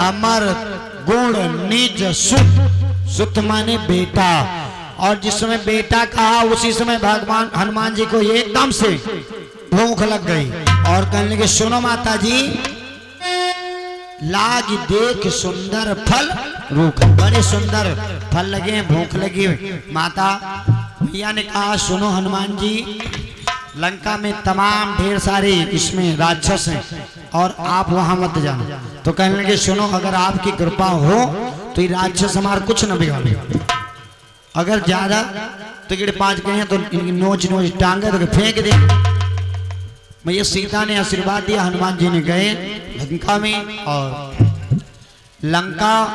अमर गुण निज सुत, सुत माने बेटा। और जिस समय बेटा कहा उसी समय भगवान हनुमान जी को एकदम से भूख लग गई और कहने लगे सुनो माता जी, लाग देख सुंदर फल रूख, बड़े सुंदर फल लगे हैं, भूख लगी। माता भैया ने कहा सुनो हनुमान जी, लंका में तमाम ढेर सारे इसमें राक्षस हैं और आप वहां मत जाना। तो कहने लगे सुनो, अगर आपकी कृपा हो तो ये राक्षस हमारा कुछ न बिगाड़ेगा, अगर ज्यादा तो गिड़ पांच गए हैं तो इनकी नोच नोच टांगे तो फेंक दे। मैया सीता ने आशीर्वाद दिया, हनुमान जी ने गए लंका में और लंका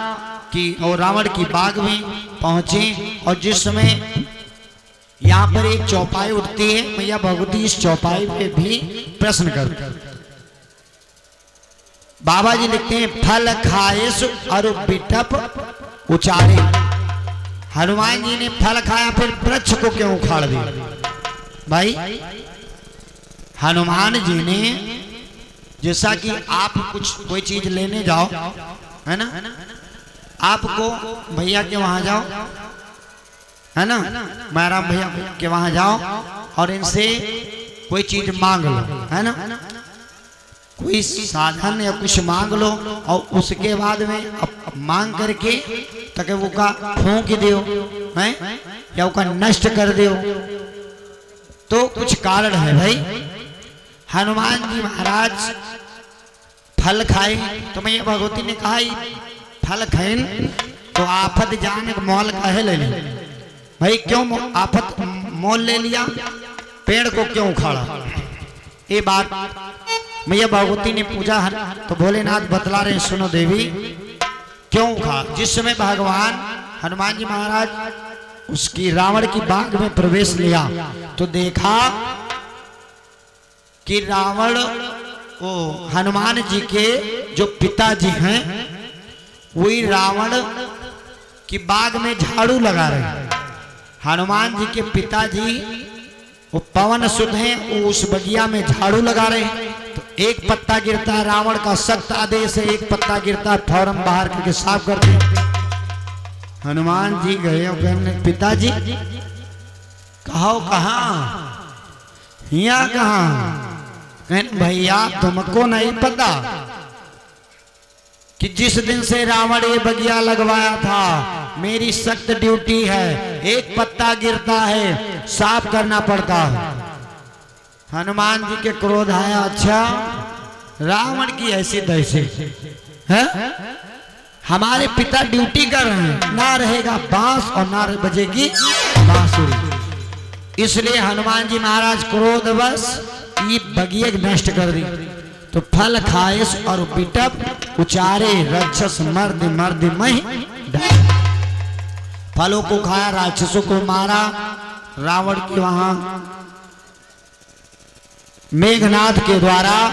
की और रावण की बाग में पहुंचे। और जिस समय यहाँ पर एक चौपाई उठती है, मैया भगवती इस चौपाई पे भी प्रश्न कर। बाबा जी लिखते हैं फल खाए और बिटप उचारे। हनुमान जी ने फल खाया फिर वृक्ष को क्यों उखाड़ दिया? भाई हनुमान जी ने जैसा कि आप कुछ कोई चीज लेने जाओ है ना, आपको भैया के वहां जाओ है ना, महाराम भैया के वहां जाओ और इनसे कोई चीज मांग लो है ना, कोई साधन या कुछ मांग लो और उसके बाद में मांग करके तक वो का फूंक दियो है या वो का नष्ट कर दियो, तो कुछ कारण है भाई। हनुमान जी महाराज फल खाए तो मैया भगवती ने कहा फल खाए तो आफत जाने मोल कहे ले ले भाई, क्यों आफत मोल ले लिया, पेड़ को क्यों उखाड़ा? ये बात मैया भगवती ने पूछा तो भोलेनाथ बतला रहे सुनो देवी क्यों उखाड़ा। जिस समय भगवान हनुमान जी महाराज उसकी रावण की बाग में प्रवेश लिया तो देखा कि रावण वो हनुमान जी के जो पिताजी हैं वही रावण की बाग में झाड़ू लगा रहे हैं। हनुमान जी के पिताजी वो पवन सुत हैं, वो उस बगिया में झाड़ू लगा रहे हैं। तो एक पत्ता गिरता है, रावण का सख्त आदेश है, एक पत्ता गिरता है फौरन बाहर करके साफ कर दे। हनुमान जी गए और कहने पिताजी कहो कहाँ, यहाँ कहाँ? भैया तुमको नहीं पता कि जिस दिन से रावण ये बगिया लगवाया था मेरी सख्त ड्यूटी है, एक पत्ता गिरता है साफ करना पड़ता है। हनुमान जी के क्रोध आया, अच्छा रावण की ऐसी तैसी है, हमारे पिता ड्यूटी कर रहे हैं, ना रहेगा बांस और ना बजेगी बांसुरी। इसलिए हनुमान जी महाराज क्रोधवश ये बगिया नष्ट कर दी। तो फल खाए और बिटप उचारे राक्षस मर्द मर्द मही, फलों को खाया राक्षसों को मारा। रावण के वहां मेघनाथ के द्वारा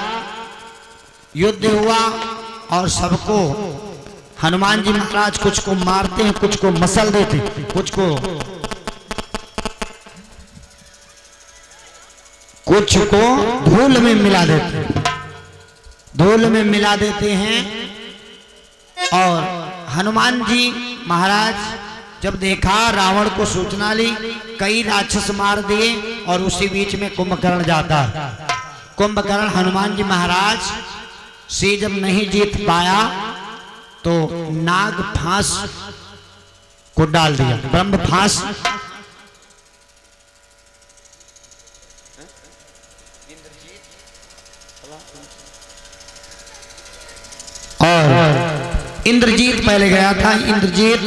युद्ध हुआ और सबको हनुमान जी महाराज कुछ को मारते हैं, कुछ को मसल देते, कुछ को धूल में मिला देते हैं। और हनुमान जी महाराज जब देखा रावण को सूचना ली, कई राक्षस मार दिए और उसी बीच में कुंभकर्ण जाता है। कुंभकर्ण हनुमान जी महाराज से जब नहीं जीत पाया तो नाग फांस को डाल दिया, ब्रह्म फांस। और इंद्रजीत पहले गया था, इंद्रजीत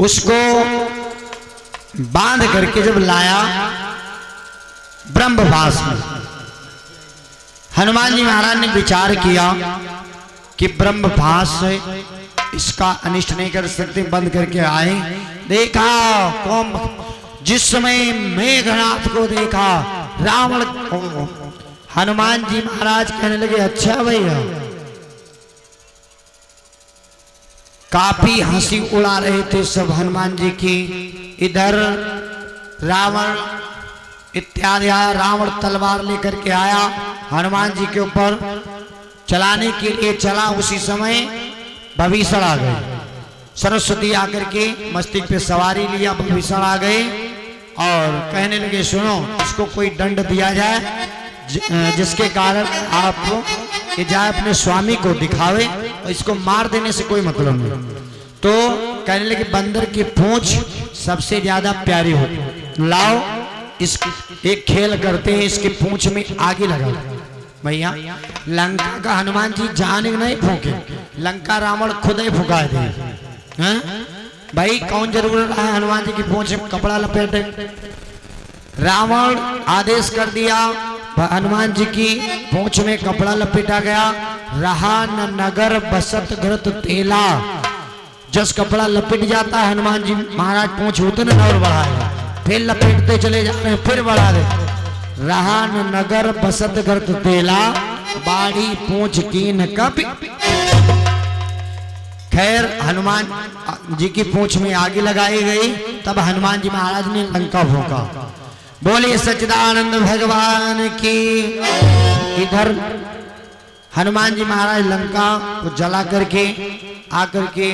उसको बांध करके जब लाया ब्रह्मभास में, हनुमान जी महाराज ने विचार किया कि ब्रह्मभास से इसका अनिष्ट नहीं कर सकते, बंद करके आए। देखा कौन जिस समय मेघनाथ को देखा रावण को, हनुमान जी महाराज कहने लगे अच्छा भैया, काफी हंसी उड़ा रहे थे सब हनुमान जी की। इधर रावण इत्यादि आया, रावण तलवार लेकर के आया हनुमान जी के ऊपर। चलाने के लिए चला, उसी समय भविष्य आ गए। सरस्वती आकर के मस्तिष्क पे सवारी लिया, भविष्य आ गए और कहने लगे सुनो, इसको कोई दंड दिया जाए जिसके कारण आप ये जाए अपने स्वामी को दिखावे, और इसको मार देने से कोई मतलब नहीं। तो कहने लगे बंदर की पूंछ सबसे ज्यादा प्यारी होती, लाओ इस एक खेल करते हैं, इसकी पूंछ में आगे लगा। भैया लंका का हनुमान जी जाने नहीं फूके, लंका रावण खुद ही फुका दे। भाई कौन जरूर रहा है हनुमान जी की पूंछ में कपड़ा लपेटे? रावण आदेश कर दिया, हनुमान जी की पूंछ में कपड़ा लपेटा गया। रहा न नगर बसत घृत तेला, जस कपड़ा लपेट जाता है हनुमान जी महाराज पूंछ उतने और बढ़ाए, फिर लपेटते चले जाते हैं, फिर बढ़ा दे। रहा न नगर बसत घृत तेला, बाड़ी पूंछ कीन कपि। खैर हनुमान जी की पूंछ में आगे लगाई गई, तब हनुमान जी महाराज ने लंका फूंका। बोलिए सच्चिदानंद भगवान की। इधर हनुमान जी महाराज लंका को जला करके आकर के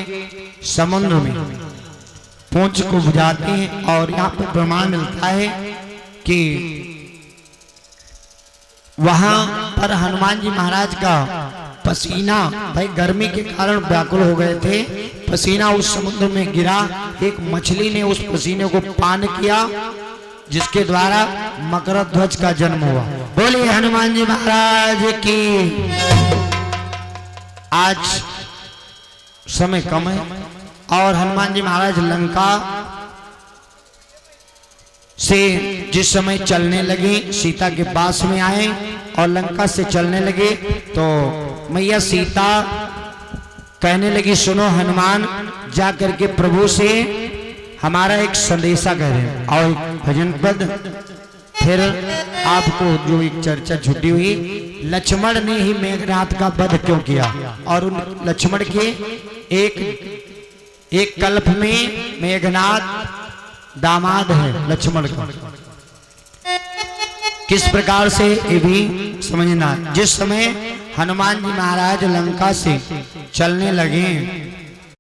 समुद्र में पूंछ को बुझाते हैं। और यहाँ पर प्रमाण मिलता है कि वहां पर हनुमान जी महाराज का पसीना, भाई गर्मी के कारण व्याकुल हो गए थे, पसीना उस समुद्र में गिरा। एक मछली ने उस पसीने को पान किया, जिसके द्वारा मकर ध्वज का जन्म हुआ। बोलिए हनुमान जी महाराज की। आज समय कम है और हनुमान जी महाराज लंका से जिस समय चलने लगे, सीता के पास में आए और लंका से चलने लगे, तो मैया सीता कहने लगी सुनो हनुमान, जा करके प्रभु से हमारा एक संदेशा करें और एक भजन पद। फिर आपको जो एक चर्चा छुट्टी हुई, लक्ष्मण ने ही मेघनाथ का वध क्यों किया, और उन लक्ष्मण के एक कल्प में मेघनाथ दामाद है लक्ष्मण का। किस प्रकार से ये भी समझना। जिस समय हनुमान जी महाराज लंका से चलने लगे